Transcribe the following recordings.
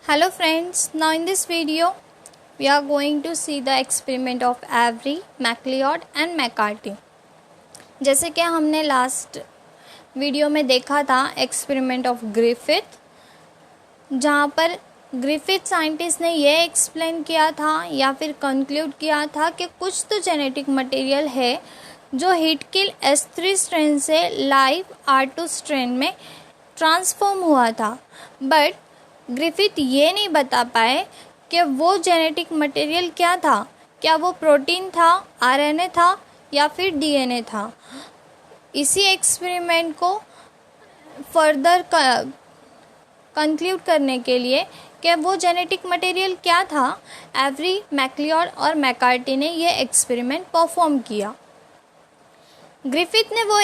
Hello friends, now in this video we are going to see the experiment of Avery, MacLeod and McCarthy। जैसे कि हमने last video में देखा था experiment of Griffith, जहाँ पर ग्रिफिथ साइंटिस्ट ने ये एक्सप्लेन किया था या फिर कंक्लूड किया था कि कुछ तो जेनेटिक मटेरियल है जो हीट किल S3 स्ट्रेन से लाइव R2 स्ट्रेन में ट्रांसफॉर्म हुआ था। बट ग्रिफिथ ये नहीं बता पाए कि वो जेनेटिक मटेरियल क्या था, क्या वो प्रोटीन था, आरएनए था या फिर डीएनए था। इसी एक्सपेरिमेंट को फर्दर कंक्लूड करने के लिए कि वो जेनेटिक मटेरियल क्या था, एवरी, मैक्लियोड और मैकार्टी ने ये एक्सपेरिमेंट परफॉर्म किया। ग्रिफिथ ने वो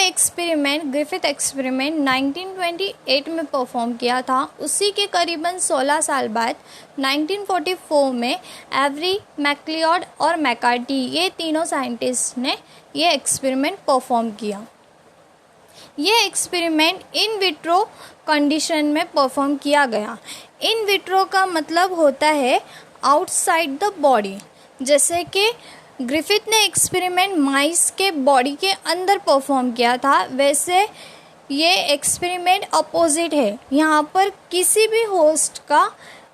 ग्रिफिथ एक्सपेरिमेंट 1928 में परफॉर्म किया था। उसी के करीबन 16 साल बाद 1944 में एवरी, मैक्लियोड और मैकार्टी ये तीनों साइंटिस्ट ने ये एक्सपेरिमेंट परफॉर्म किया। ये एक्सपेरिमेंट इन विट्रो कंडीशन में परफॉर्म किया गया। इन विट्रो का मतलब होता है आउटसाइड द बॉडी। जैसे कि ग्रिफिथ ने एक्सपेरिमेंट माइस के बॉडी के अंदर परफॉर्म किया था, वैसे ये एक्सपेरिमेंट अपोजिट है। यहाँ पर किसी भी होस्ट का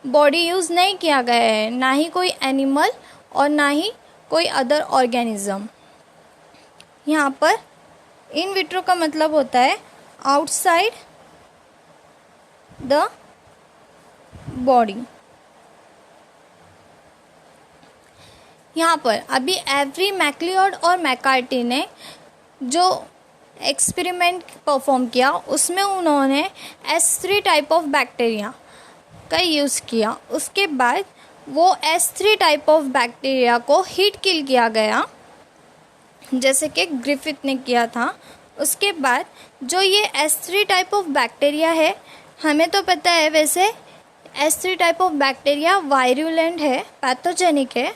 बॉडी यूज़ नहीं किया गया है, ना ही कोई एनिमल और ना ही कोई अदर ऑर्गेनिज्म। यहाँ पर इन विट्रो का मतलब होता है आउटसाइड द बॉडी। यहाँ पर अभी एवरी, मैक्लियोड और मैकार्टी ने जो एक्सपेरिमेंट परफॉर्म किया उसमें उन्होंने S3 टाइप ऑफ बैक्टीरिया का यूज़ किया। उसके बाद वो S3 टाइप ऑफ बैक्टीरिया को हीट किल किया गया, जैसे कि ग्रिफिथ ने किया था। उसके बाद जो ये S3 टाइप ऑफ बैक्टीरिया है, हमें तो पता है वैसे S3 type of bacteria virulent है, पैथोजेनिक है।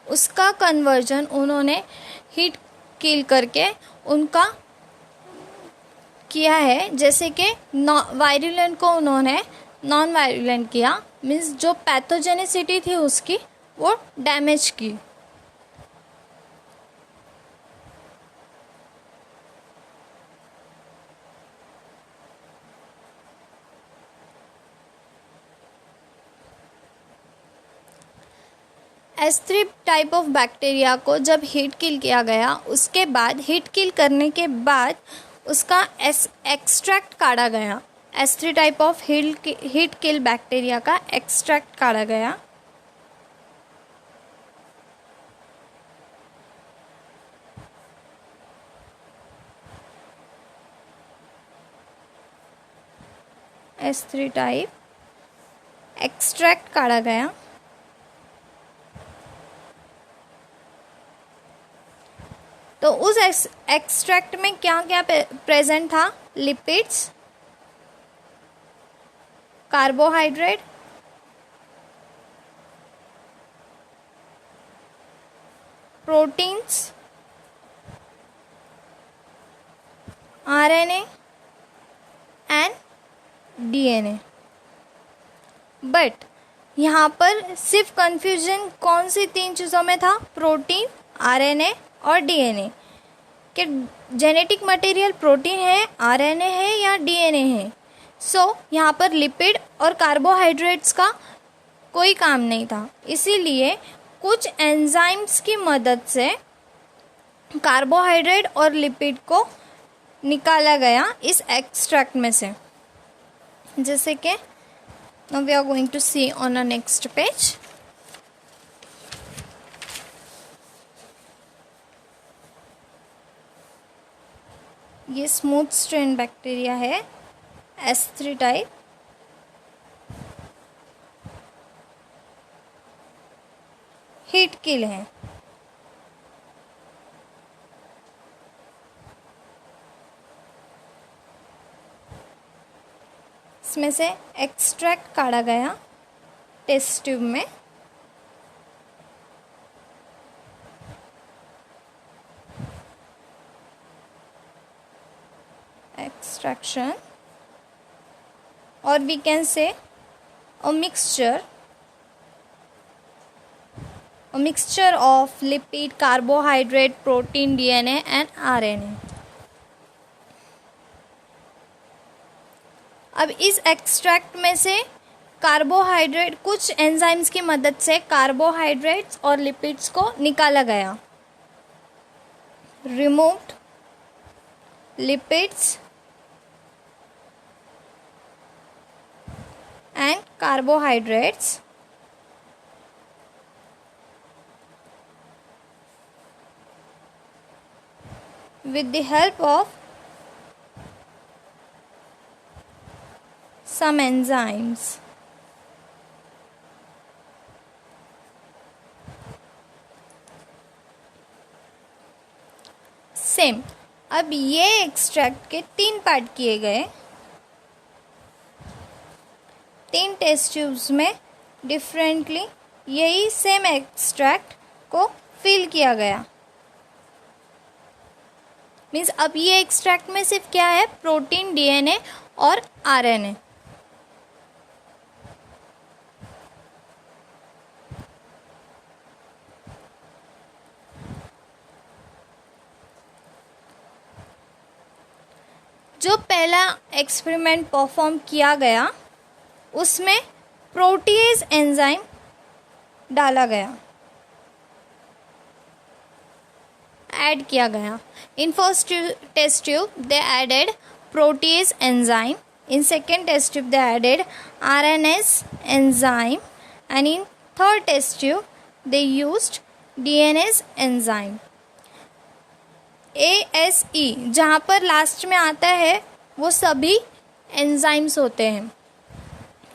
उसका कन्वर्जन उन्होंने हीट किल करके उनका किया है, जैसे कि वायरुलेंट को उन्होंने नॉन वायरुलेंट किया, मीन्स जो पैथोजेनिसिटी थी उसकी वो डैमेज की। S3 टाइप ऑफ बैक्टीरिया को जब हीट किल किया गया, उसके बाद हीट किल करने के बाद उसका एक्सट्रैक्ट काढ़ा गया। S3 type of heat kill bacteria का एक्सट्रैक्ट काढ़ा गया। S3 टाइप एक्सट्रैक्ट काढ़ा गया। तो उस एक्सट्रैक्ट में क्या क्या प्रेजेंट था? Lipids, carbohydrate, proteins, RNA and DNA. But यहाँ पर सिर्फ कंफ्यूजन कौन सी तीन चीज़ों में था? प्रोटीन, आरएनए और डीएनए। कि जेनेटिक मटेरियल प्रोटीन है, आरएनए है या डीएनए है। सो यहाँ पर लिपिड और कार्बोहाइड्रेट्स का कोई काम नहीं था। इसीलिए कुछ एंजाइम्स की मदद से कार्बोहाइड्रेट और लिपिड को निकाला गया इस एक्सट्रैक्ट में से, जैसे कि now we are going to see on a next page. ये स्मूथ स्ट्रेन बैक्टीरिया है, S3 टाइप। हीट किल है। इसमें से एक्सट्रैक्ट काढ़ा गया टेस्ट ट्यूब में। एक्सट्रैक्शन, और वी कैन से a mixture of lipid, carbohydrate, protein, DNA and RNA. अब इस एक्सट्रैक्ट में से कार्बोहाइड्रेट, कुछ एंजाइम्स की मदद से कार्बोहाइड्रेट्स और लिपिड्स को निकाला गया. Removed lipids and carbohydrates with the help of some enzymes. Same. अब ये एक्सट्रैक्ट के 3 पार्ट किए गए. 3 टेस्ट ट्यूब्स में डिफरेंटली यही सेम एक्सट्रैक्ट को फिल किया गया. मीन्स अब ये एक्सट्रैक्ट में सिर्फ क्या है, प्रोटीन, डीएनए और आरएनए. जो पहला एक्सपेरिमेंट परफॉर्म किया गया उसमें प्रोटीएज एंजाइम डाला गया, ऐड किया गया. In first test tube they added protease enzyme, in second test tube they added RNase enzyme, and in third test tube they used DNase enzyme. ASE जहाँ पर last में आता है वो सभी एंजाइम्स होते हैं.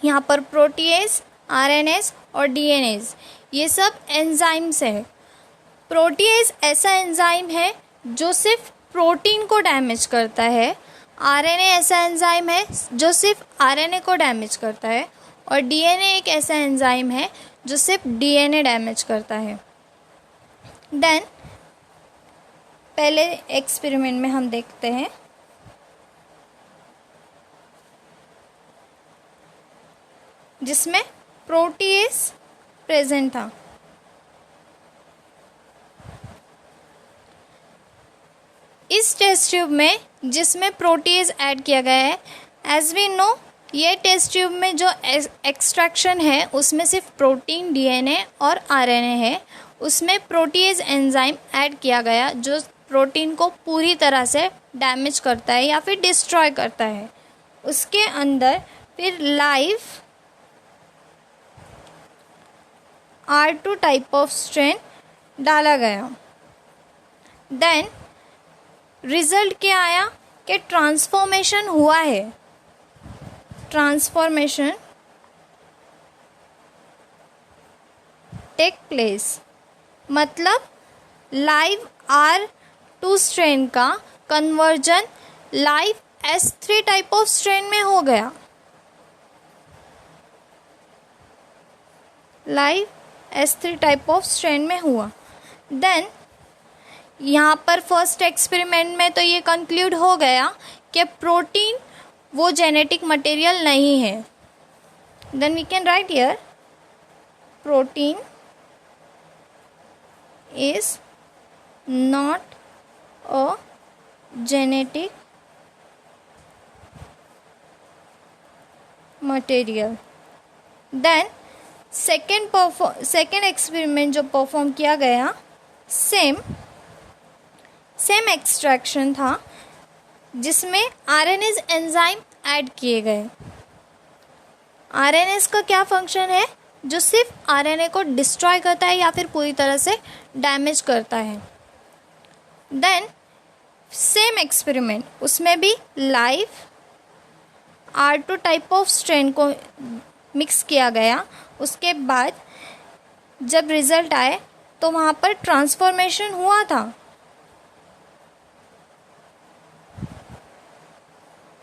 यहाँ पर प्रोटीएज, आरएनएस और डीएनएज ये सब एंजाइम्स हैं. प्रोटीएज ऐसा एंजाइम है जो सिर्फ प्रोटीन को डैमेज करता है. आरएनए ऐसा एंजाइम है जो सिर्फ आरएनए को डैमेज करता है. और डीएनए एक ऐसा एंजाइम है जो सिर्फ डीएनए डैमेज करता है. देन पहले एक्सपेरिमेंट में हम देखते हैं. जिसमें प्रोटीएज प्रेजेंट था. इस टेस्ट ट्यूब में जिसमें प्रोटीएज ऐड किया गया है, एज वी नो ये टेस्ट ट्यूब में जो एक्सट्रैक्शन है उसमें सिर्फ प्रोटीन, डीएनए और आरएनए है. उसमें प्रोटीएज एंजाइम ऐड किया गया जो प्रोटीन को पूरी तरह से डैमेज करता है या फिर डिस्ट्रॉय करता है. उसके अंदर फिर live R2 type of strain डाला गया. देन रिजल्ट क्या आया कि ट्रांसफॉर्मेशन हुआ है. ट्रांसफॉर्मेशन टेक प्लेस, मतलब लाइव R2 स्ट्रेन का conversion live S3 type of strain में हो गया. Live S3 type of strain में हुआ. देन यहाँ पर फर्स्ट एक्सपेरिमेंट में तो ये कंक्लूड हो गया कि प्रोटीन वो जेनेटिक मटेरियल नहीं है. Then we can write here protein is not a genetic material. Then second experiment जो परफॉर्म किया गया, सेम एक्सट्रैक्शन था जिसमें आरएनएस एंजाइम ऐड किए गए. आरएनएस का क्या फंक्शन है, जो सिर्फ आरएनए को डिस्ट्रॉय करता है या फिर पूरी तरह से डैमेज करता है. देन सेम एक्सपेरिमेंट, उसमें भी live R2 type of strain को मिक्स किया गया. उसके बाद जब रिजल्ट आए तो वहाँ पर ट्रांसफॉर्मेशन हुआ था.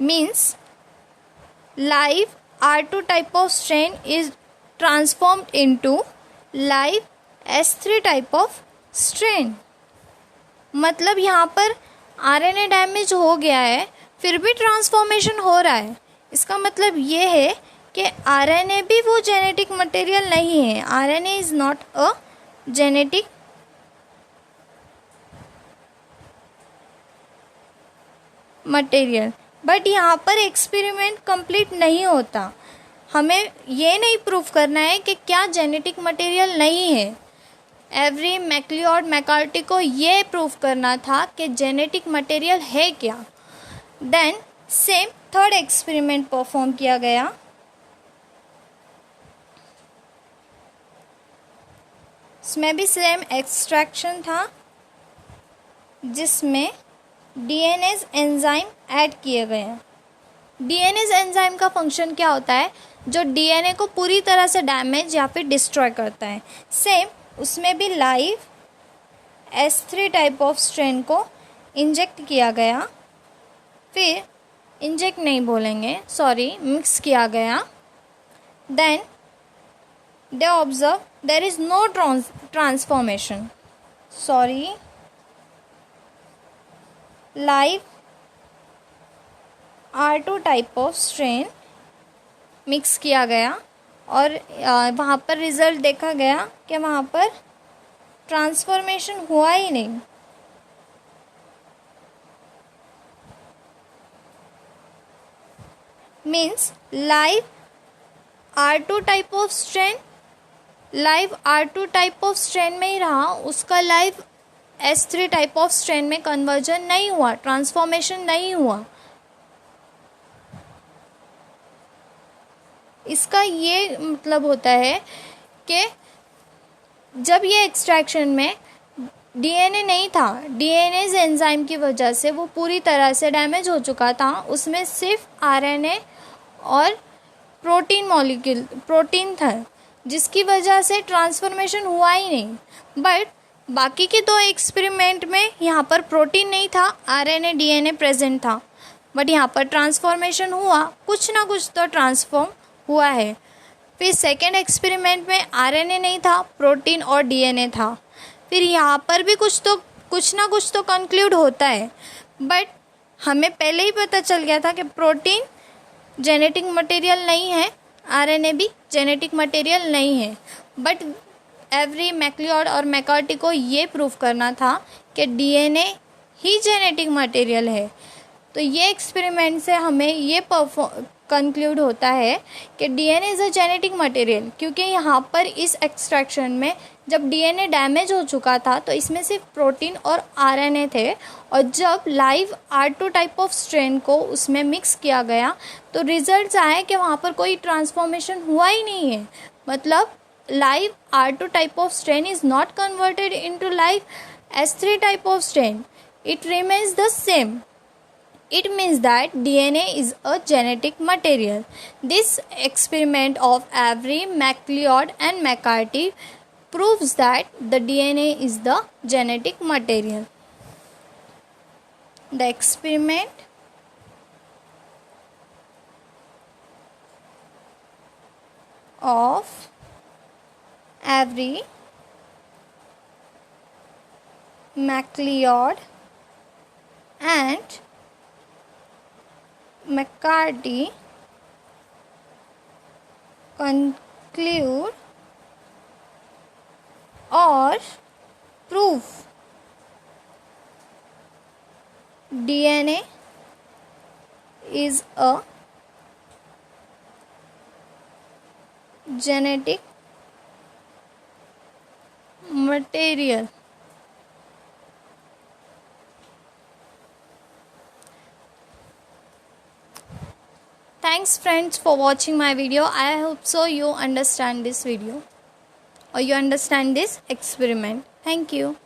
Means live R2 type of strain is transformed into live S3 type of strain. मतलब यहाँ पर आरएनए डैमेज हो गया है फिर भी ट्रांसफॉर्मेशन हो रहा है. इसका मतलब ये है कि आरएनए भी वो जेनेटिक मटेरियल नहीं है। RNA is not a genetic material. But यहाँ पर एक्सपेरिमेंट कंप्लीट नहीं होता। हमें ये नहीं प्रूव करना है कि क्या जेनेटिक मटेरियल नहीं है। एवरी, मैक्लिओड, मैकार्टी को ये प्रूव करना था कि जेनेटिक मटेरियल है क्या। Then same third experiment perform किया गया। इसमें भी सेम एक्सट्रैक्शन था, जिसमें डीएनएज एंजाइम ऐड किए गए हैं। डीएनएज एंजाइम का फंक्शन क्या होता है? जो डीएनए को पूरी तरह से डैमेज या फिर डिस्ट्रॉय करता है। सेम उसमें भी live S3 type of strain को इंजेक्ट किया गया, फिर इंजेक्ट नहीं बोलेंगे, सॉरी, मिक्स किया गया। Then they observe there is no transformation, sorry, live R2 type of strain mix किया गया और वहाँ पर रिज़ल्ट देखा गया कि वहाँ पर ट्रांसफॉर्मेशन हुआ ही नहीं। Means live R2 type of strain live R2 type of strain में ही रहा, उसका live S3 type of strain में कन्वर्जन नहीं हुआ, ट्रांसफॉर्मेशन नहीं हुआ। इसका ये मतलब होता है कि जब ये एक्सट्रैक्शन में डीएनए नहीं था, डीएनए एंजाइम की वजह से वो पूरी तरह से डैमेज हो चुका था, उसमें सिर्फ आरएनए और प्रोटीन था, जिसकी वजह से ट्रांसफॉर्मेशन हुआ ही नहीं। बट बाकी के दो एक्सपेरिमेंट में यहाँ पर प्रोटीन नहीं था, आरएनए डीएनए प्रेजेंट था, बट यहाँ पर ट्रांसफॉर्मेशन हुआ, कुछ ना कुछ तो ट्रांसफॉर्म हुआ है। फिर सेकेंड एक्सपेरिमेंट में आरएनए नहीं था, प्रोटीन और डीएनए था। फिर यहाँ पर भी कुछ ना कुछ तो कंक्लूड होता है। बट हमें पहले ही पता चल गया था कि प्रोटीन जेनेटिक मटेरियल नहीं है, आरएनए भी जेनेटिक मटेरियल नहीं है। बट एवरी, मैक्लिओड और मैकार्टी को ये प्रूव करना था कि डीएनए ही जेनेटिक मटेरियल है। तो ये एक्सपेरिमेंट से हमें ये कंक्लूड होता है कि DNA is a genetic material, क्योंकि यहाँ पर इस एक्सट्रैक्शन में जब डीएनए डैमेज हो चुका था तो इसमें सिर्फ प्रोटीन और आरएनए थे, और जब live R2 type of strain को उसमें मिक्स किया गया तो रिजल्ट्स आए कि वहाँ पर कोई ट्रांसफॉर्मेशन हुआ ही नहीं है। मतलब live R2 type of strain is not converted into live S3 type of strain, it remains the same. It means that DNA is a genetic material. This experiment of Avery, MacLeod and McCarthy proves that the DNA is the genetic material. The experiment of Avery, MacLeod and McCarthy conclude or prove DNA is a genetic material. Thanks friends for watching my video. I hope so you understand this video or you understand this experiment. Thank you.